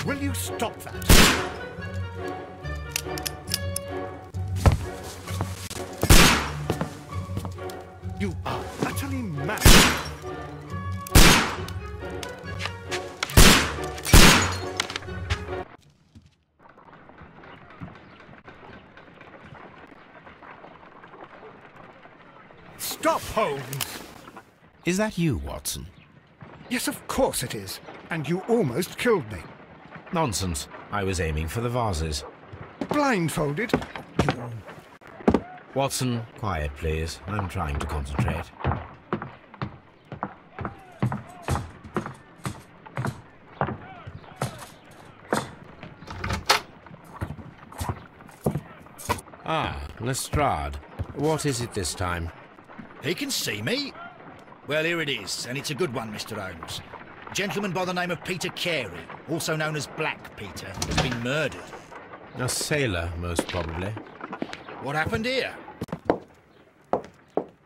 Will you stop that? You are utterly mad. Stop, Holmes! Is that you, Watson? Yes, of course it is. And you almost killed me. Nonsense. I was aiming for the vases. Blindfolded? Watson, quiet, please. I'm trying to concentrate. Ah, Lestrade. What is it this time? He can see me. Well, here it is, and it's a good one, Mr. Holmes. A gentleman by the name of Peter Carey, also known as Black Peter, has been murdered. A sailor, most probably. What happened here?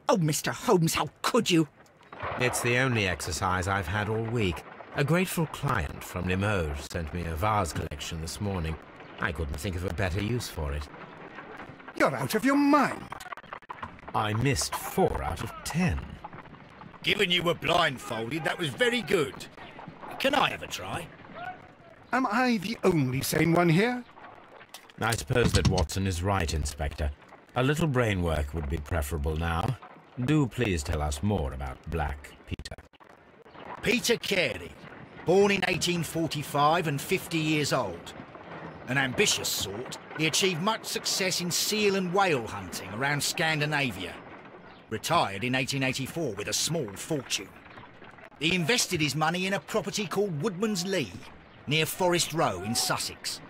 Oh, Mr. Holmes, how could you? It's the only exercise I've had all week. A grateful client from Limoges sent me a vase collection this morning. I couldn't think of a better use for it. You're out of your mind. I missed 4 out of 10. Given you were blindfolded, that was very good. Can I have a try? Am I the only sane one here? I suppose that Watson is right, Inspector. A little brain work would be preferable now. Do please tell us more about Black Peter. Peter Carey, born in 1845 and 50 years old. An ambitious sort, he achieved much success in seal and whale hunting around Scandinavia. Retired in 1884 with a small fortune. He invested his money in a property called Woodman's Lee, near Forest Row in Sussex.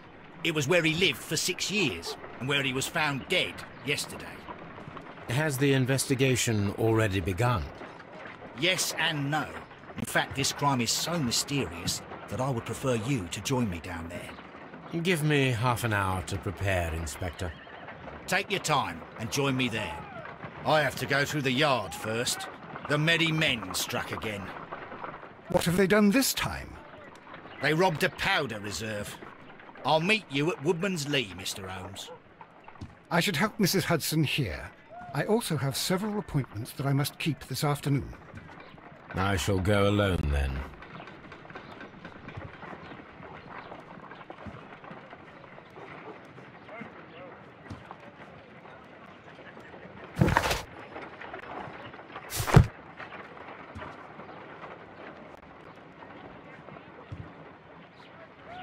It was where he lived for 6 years, and where he was found dead yesterday. Has the investigation already begun? Yes and no. In fact, this crime is so mysterious that I would prefer you to join me down there. Give me half an hour to prepare, Inspector. Take your time and join me there. I have to go through the yard first. The merry men struck again. What have they done this time? They robbed a powder reserve. I'll meet you at Woodman's Lee, Mr. Holmes. I should help Mrs. Hudson here. I also have several appointments that I must keep this afternoon. I shall go alone, then.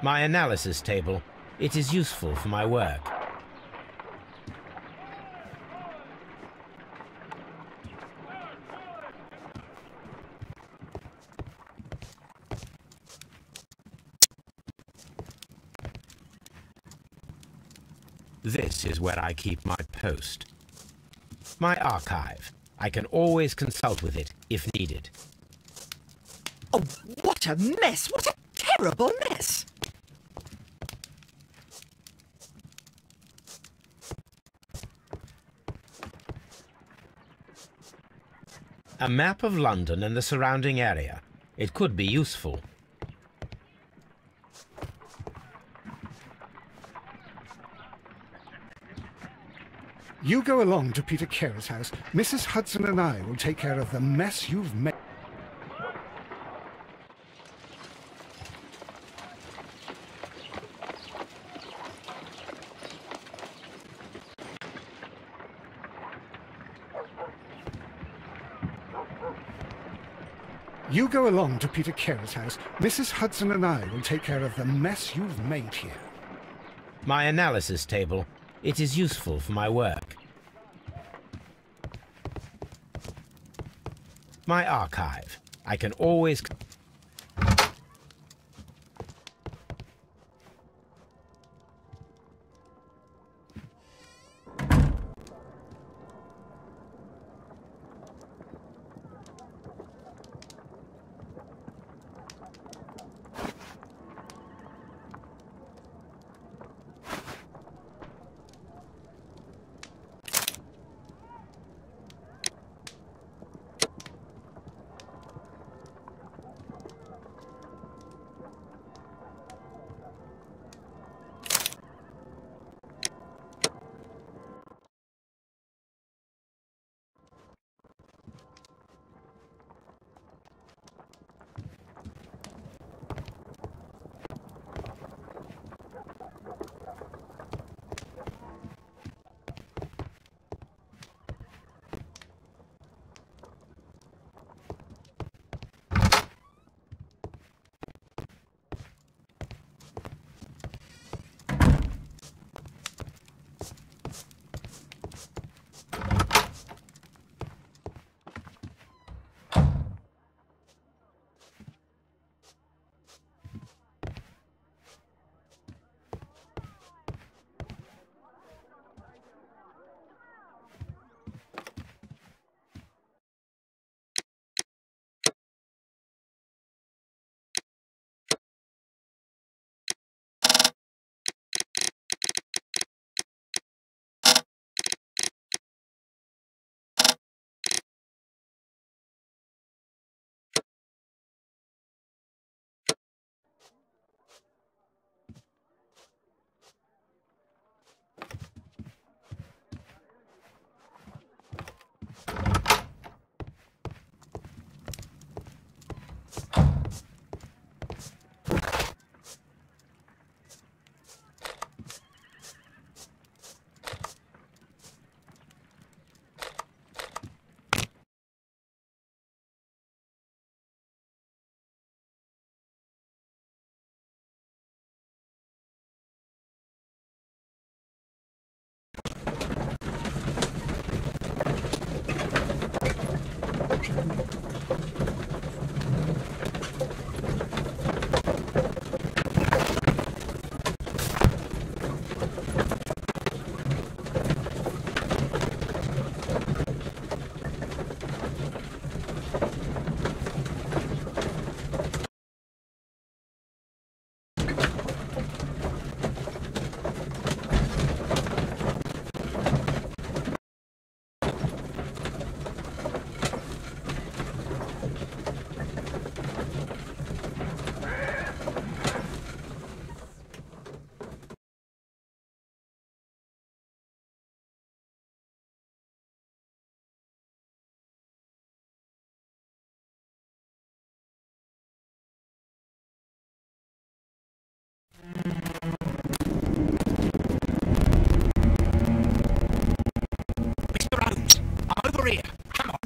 My analysis table. It is useful for my work. This is where I keep my post. My archive. I can always consult with it if needed. Oh, what a mess! What a terrible mess! A map of London and the surrounding area. It could be useful. You go along to Peter Carey's house. Mrs. Hudson and I will take care of the mess you've made. You go along to Peter Carey's house. Mrs. Hudson and I will take care of the mess you've made here. My analysis table. It is useful for my work. My archive. I can always... Mr. Holmes, I'm over here. Come on.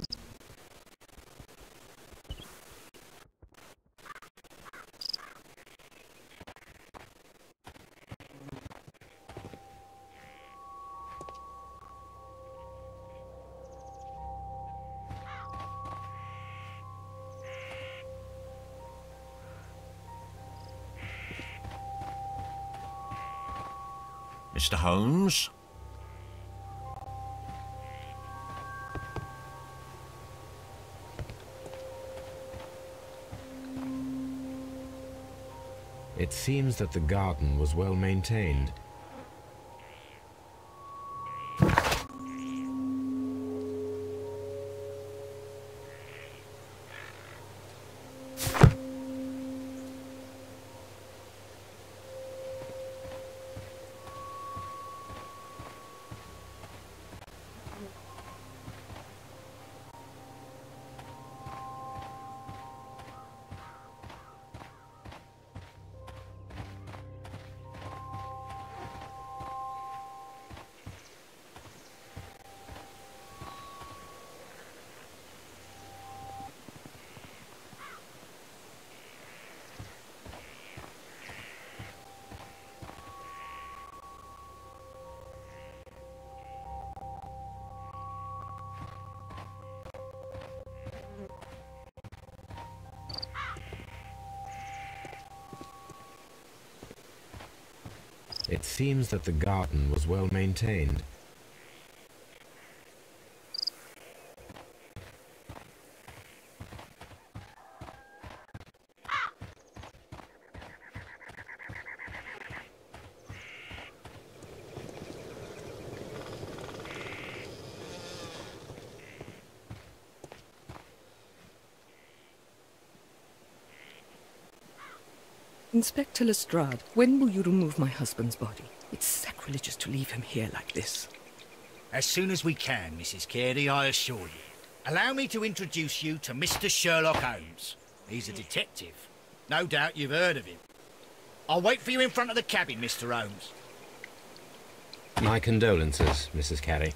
Mr. Holmes? It seems that the garden was well maintained. It seems that the garden was well maintained. Inspector Lestrade, when will you remove my husband's body? It's sacrilegious to leave him here like this. As soon as we can, Mrs. Carey, I assure you. Allow me to introduce you to Mr. Sherlock Holmes. He's a detective. No doubt you've heard of him. I'll wait for you in front of the cabin, Mr. Holmes. My condolences, Mrs. Carey.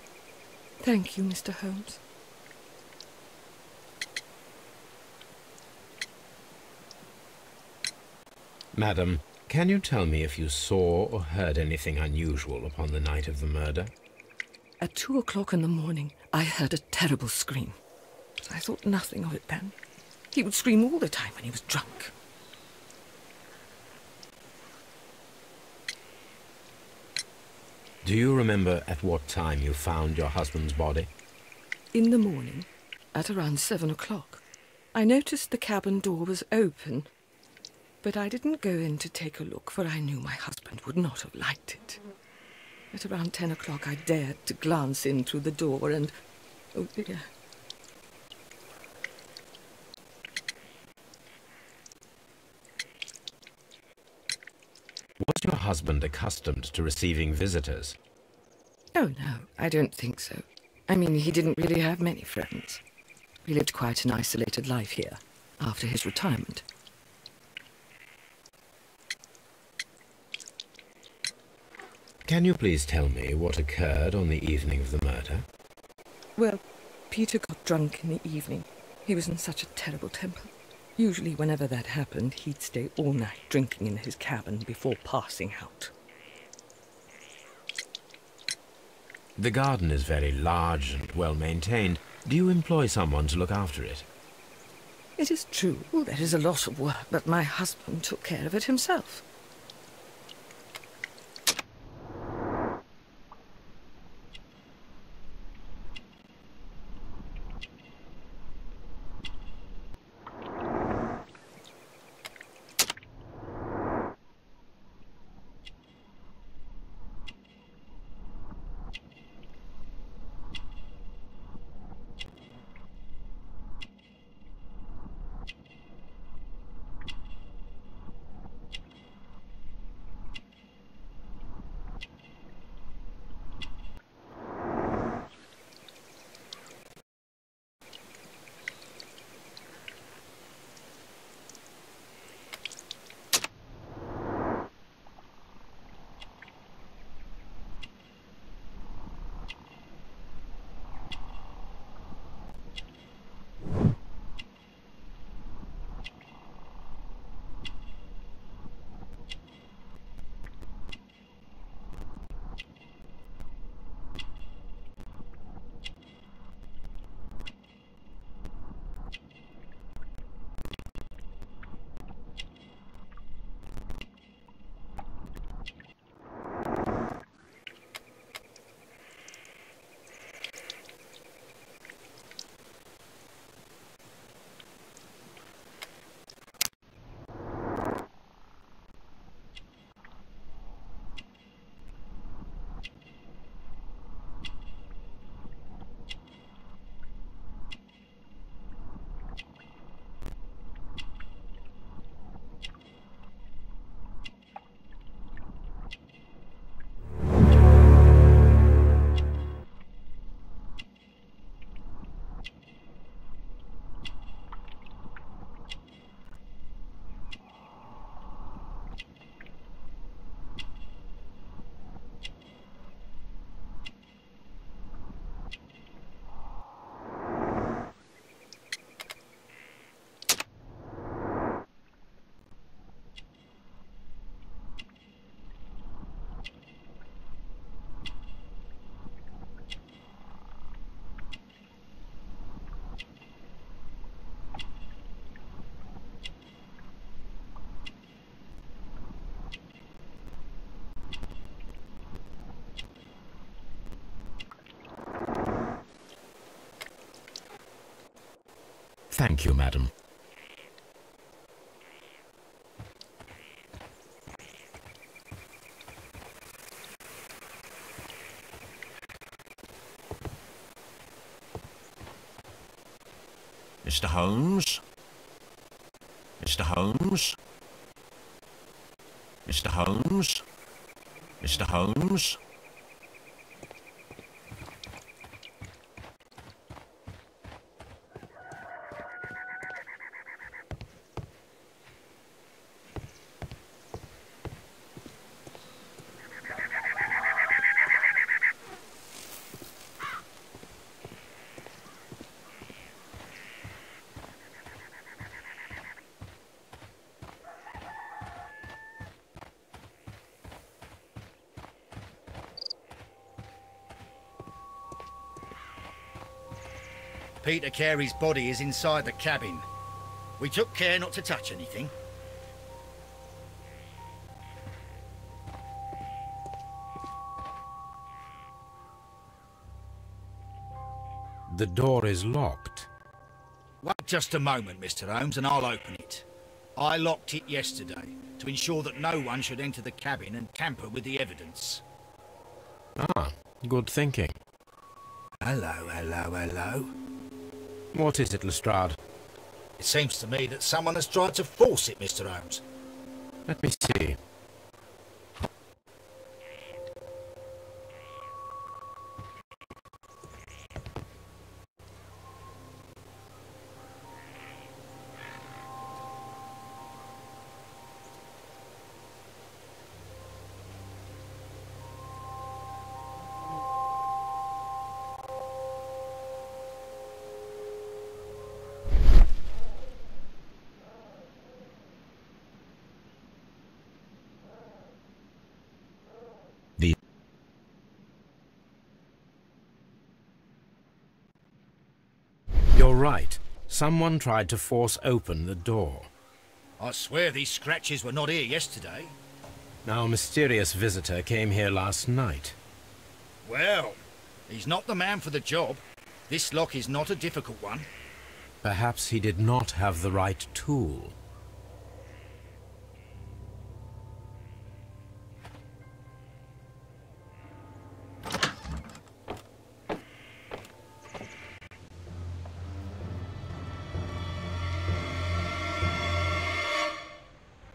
Thank you, Mr. Holmes. Madam, can you tell me if you saw or heard anything unusual upon the night of the murder? At 2 o'clock in the morning, I heard a terrible scream. I thought nothing of it then. He would scream all the time when he was drunk. Do you remember at what time you found your husband's body? In the morning, at around 7 o'clock, I noticed the cabin door was open, but I didn't go in to take a look, for I knew my husband would not have liked it. At around 10 o'clock, I dared to glance in through the door and... oh dear. Was your husband accustomed to receiving visitors? Oh, no, I don't think so. I mean, he didn't really have many friends. He lived quite an isolated life here, after his retirement. Can you please tell me what occurred on the evening of the murder? Well, Peter got drunk in the evening. He was in such a terrible temper. Usually, whenever that happened, he'd stay all night drinking in his cabin before passing out. The garden is very large and well maintained. Do you employ someone to look after it? It is true, there is a lot of work, but my husband took care of it himself. Thank you, madam. Mr. Holmes? Mr. Holmes? Mr. Holmes? Mr. Holmes? Peter Carey's body is inside the cabin. We took care not to touch anything. The door is locked. Wait just a moment, Mr. Holmes, and I'll open it. I locked it yesterday to ensure that no one should enter the cabin and tamper with the evidence. Ah, good thinking. Hello, hello, hello. What is it, Lestrade? It seems to me that someone has tried to force it, Mr. Holmes. Let me see. You're right. Someone tried to force open the door. I swear these scratches were not here yesterday. Now, a mysterious visitor came here last night. Well, he's not the man for the job. This lock is not a difficult one. Perhaps he did not have the right tool.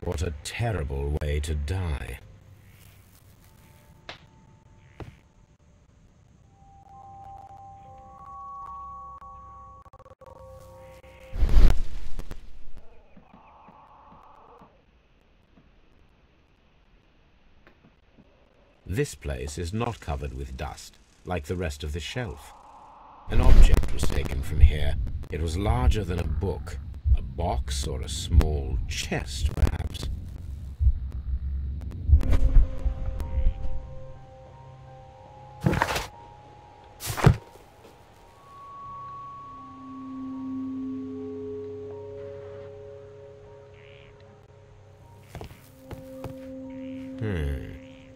What a terrible way to die. This place is not covered with dust, like the rest of the shelf. An object was taken from here. It was larger than a book. A box or a small chest, perhaps.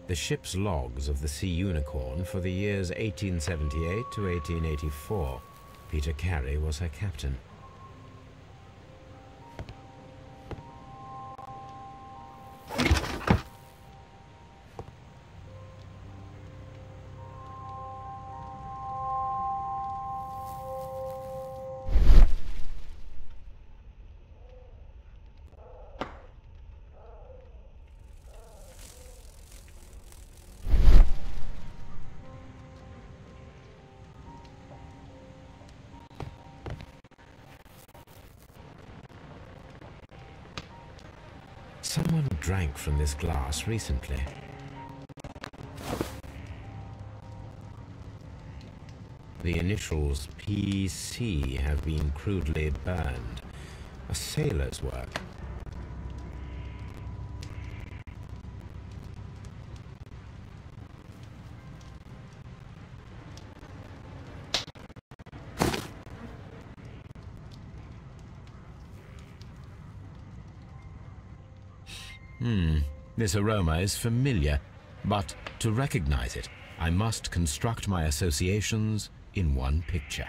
The ship's logs of the Sea Unicorn for the years 1878 to 1884. Peter Carey was her captain. Someone drank from this glass recently. The initials PC have been crudely burned. A sailor's work. This aroma is familiar, but to recognize it, I must construct my associations in one picture.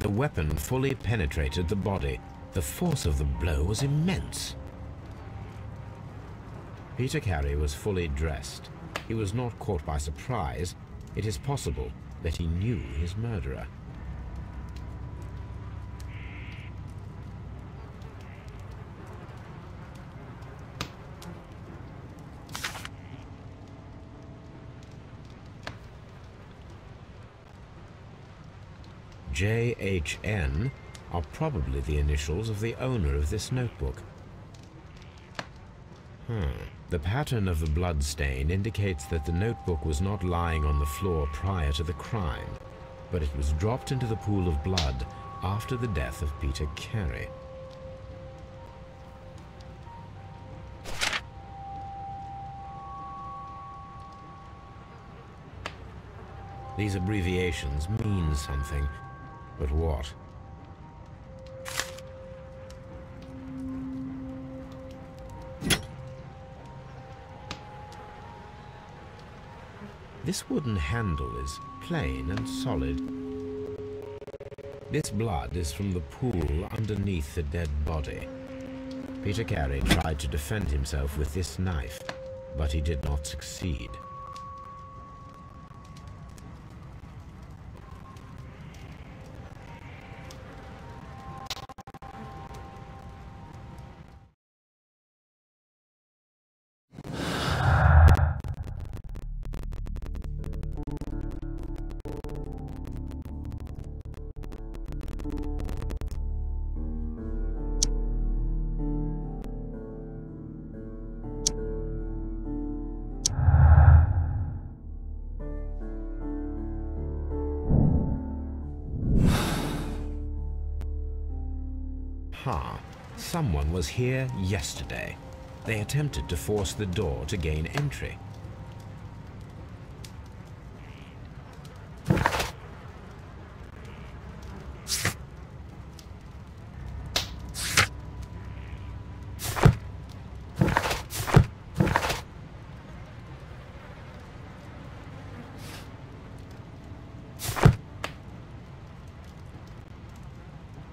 the weapon fully penetrated the body. The force of the blow was immense. Peter Carey was fully dressed. He was not caught by surprise. It is possible that he knew his murderer. JHN are probably the initials of the owner of this notebook. The pattern of the blood stain indicates that the notebook was not lying on the floor prior to the crime, but it was dropped into the pool of blood after the death of Peter Carey. These abbreviations mean something, but what? This wooden handle is plain and solid. This blood is from the pool underneath the dead body. Peter Carey tried to defend himself with this knife, but he did not succeed. Someone was here yesterday. They attempted to force the door to gain entry.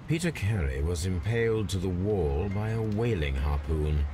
Peter Carey was impaled to the wall by a whaling harpoon.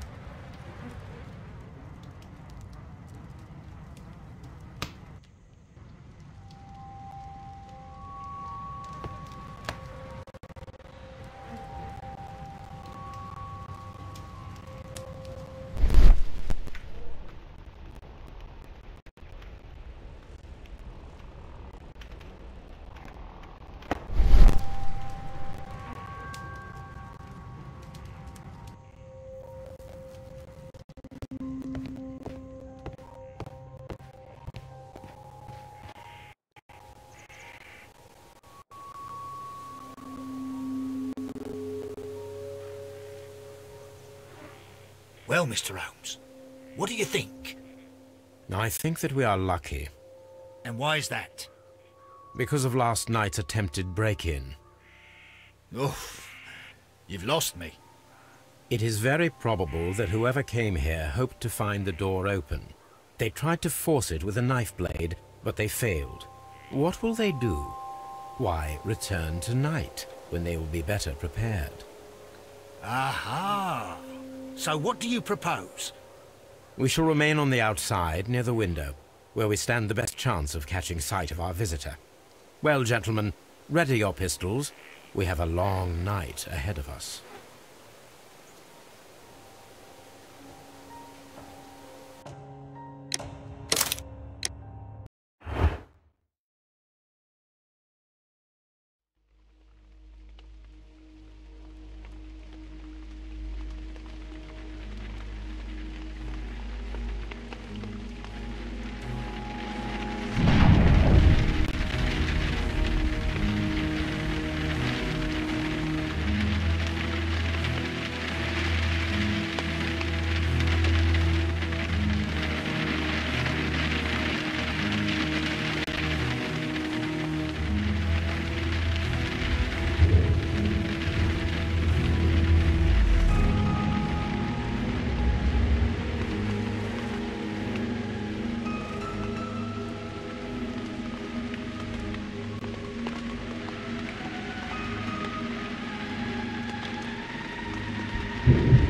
Well, Mr. Holmes, what do you think? I think that we are lucky. And why is that? Because of last night's attempted break-in. Oh, you've lost me. It is very probable that whoever came here hoped to find the door open. They tried to force it with a knife blade, but they failed. What will they do? Why, return tonight, when they will be better prepared. Aha! So what do you propose? We shall remain on the outside, near the window, where we stand the best chance of catching sight of our visitor. Well, gentlemen, ready your pistols. We have a long night ahead of us. Holmes.